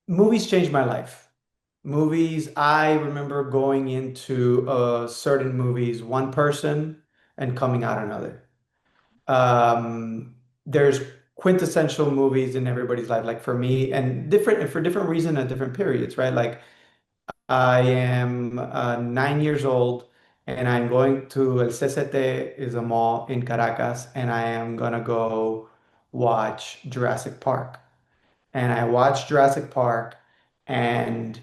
Movies changed my life. Movies, I remember going into certain movies, one person, and coming out another. There's quintessential movies in everybody's life, like for me, and different for different reasons at different periods, right? Like I am 9 years old, and I'm going to El CCT, is a mall in Caracas, and I am gonna go watch Jurassic Park. And I watched Jurassic Park, and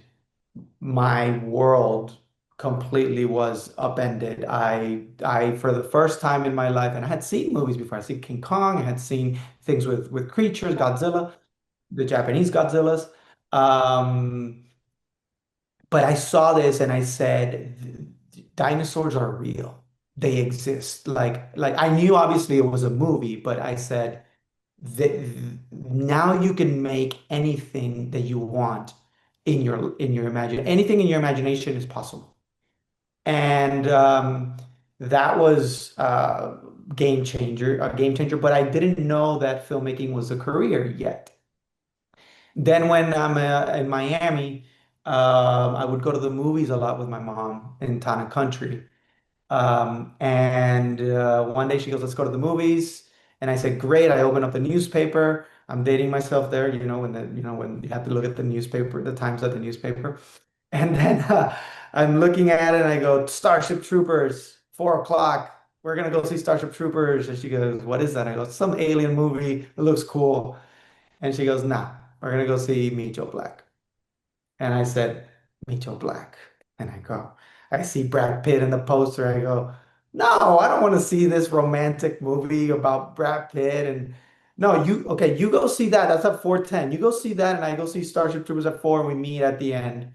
my world completely was upended. I for the first time in my life, and I had seen movies before. I seen King Kong, I had seen things with creatures, Godzilla, the Japanese Godzillas. Um, but I saw this and I said, dinosaurs are real. They exist. Like I knew obviously it was a movie, but I said that now you can make anything that you want in your imagine. Anything in your imagination is possible. And that was a game changer. But I didn't know that filmmaking was a career yet. Then when I'm in Miami, I would go to the movies a lot with my mom in town and country. And one day she goes, "Let's go to the movies." And I said, "Great." I open up the newspaper. I'm dating myself there, when you have to look at the newspaper, the times of the newspaper. And then I'm looking at it and I go, "Starship Troopers, 4 o'clock. We're gonna go see Starship Troopers." And she goes, "What is that?" I go, "It's some alien movie. It looks cool." And she goes, "Nah, we're gonna go see Meet Joe Black." And I said, "Meet Joe Black." And I go, I see Brad Pitt in the poster. I go, "No, I don't want to see this romantic movie about Brad Pitt." And no, okay, you go see that. That's at 4:10. You go see that, and I go see Starship Troopers at 4, and we meet at the end.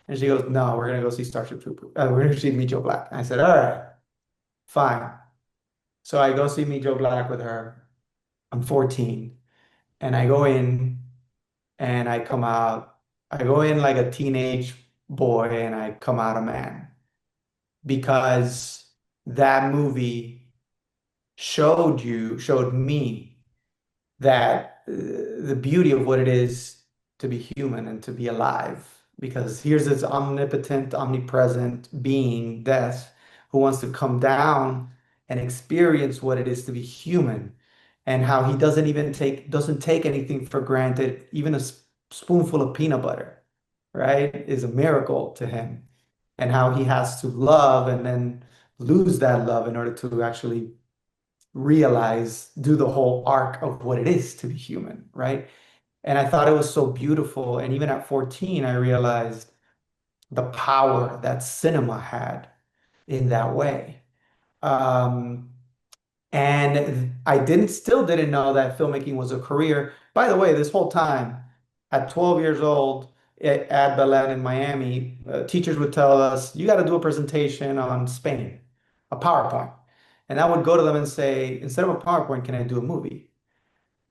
And she goes, "No, we're gonna go see Starship Troopers. We're gonna see Meet Joe Black." I said, "All right, fine." So I go see Meet Joe Black with her. I'm 14, and I go in and I come out. I go in like a teenage boy, and I come out a man because that movie showed me that the beauty of what it is to be human and to be alive. Because here's this omnipotent, omnipresent being, death, who wants to come down and experience what it is to be human, and how he doesn't take anything for granted. Even a spoonful of peanut butter, right, is a miracle to him, and how he has to love and then lose that love in order to actually do the whole arc of what it is to be human, right? And I thought it was so beautiful. And even at 14, I realized the power that cinema had in that way. Um, and I still didn't know that filmmaking was a career. By the way, this whole time, at 12 years old, at Belen in Miami, teachers would tell us, "You got to do a presentation on Spain, a PowerPoint." And I would go to them and say, "Instead of a PowerPoint, can I do a movie?"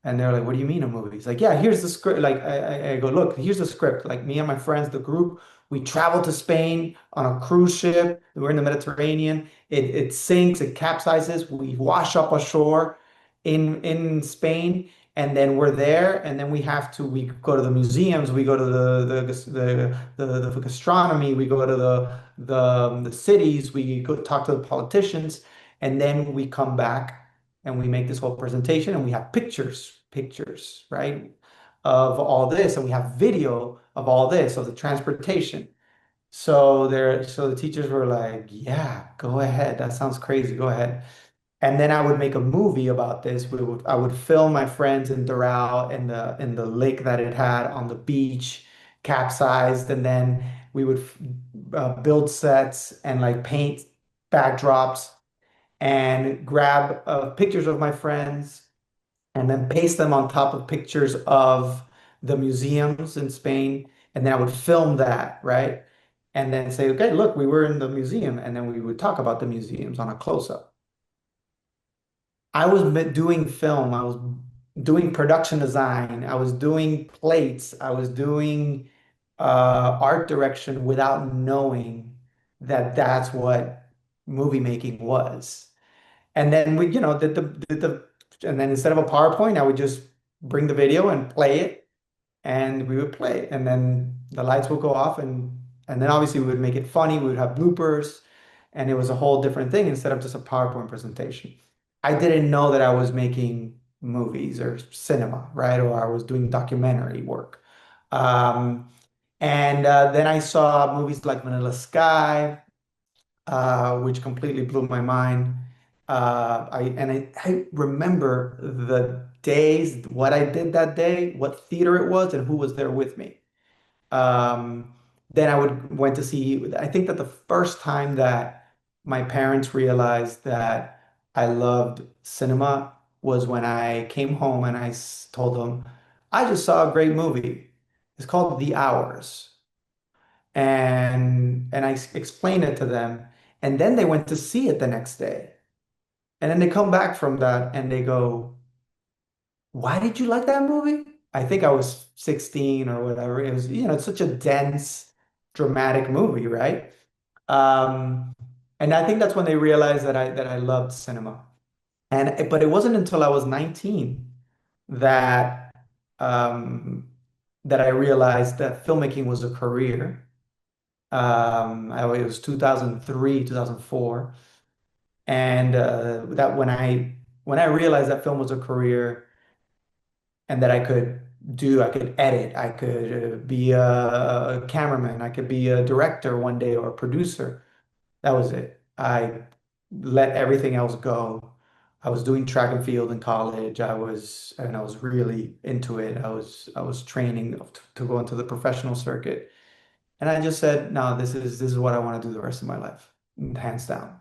And they're like, "What do you mean a movie?" It's like, "Yeah, here's the script." Like I go, "Look, here's the script." Like me and my friends, the group, we travel to Spain on a cruise ship. We're in the Mediterranean. It sinks, it capsizes. We wash up ashore in Spain, and then we're there, and then we go to the museums, we go to the gastronomy, we go to the cities, we go talk to the politicians, and then we come back and we make this whole presentation, and we have pictures, right, of all this, and we have video of all this, of the transportation. So the teachers were like, "Yeah, go ahead. That sounds crazy. Go ahead." And then I would make a movie about this. I would film my friends in Doral in the lake that it had on the beach, capsized, and then we would build sets and like paint backdrops and grab pictures of my friends and then paste them on top of pictures of the museums in Spain. And then I would film that, right? And then say, "Okay, look, we were in the museum." And then we would talk about the museums on a close-up. I was doing film, I was doing production design, I was doing plates, I was doing art direction without knowing that that's what movie making was. And then we, and then instead of a PowerPoint, I would just bring the video and play it. and we would play. And then the lights would go off, and then obviously we would make it funny. We would have bloopers, and it was a whole different thing instead of just a PowerPoint presentation. I didn't know that I was making movies or cinema, right? Or I was doing documentary work. Um, and then I saw movies like Vanilla Sky, which completely blew my mind. I remember the days, what I did that day, what theater it was, and who was there with me. Um, then I would went to see. I think that the first time that my parents realized that I loved cinema was when I came home and told them, I just saw a great movie. It's called The Hours, and I explained it to them, and then they went to see it the next day, and then they come back from that and they go, "Why did you like that movie?" I think I was 16 or whatever. It was, it's such a dense, dramatic movie, right? Um, and I think that's when they realized that I loved cinema. But it wasn't until I was 19 that um, that I realized that filmmaking was a career. It was 2003, 2004, and that when I realized that film was a career and that I could edit, I could be a cameraman, I could be a director one day or a producer. That was it. I let everything else go. I was doing track and field in college. I was really into it. I was training to go into the professional circuit. And I just said, no, this is what I want to do the rest of my life, hands down.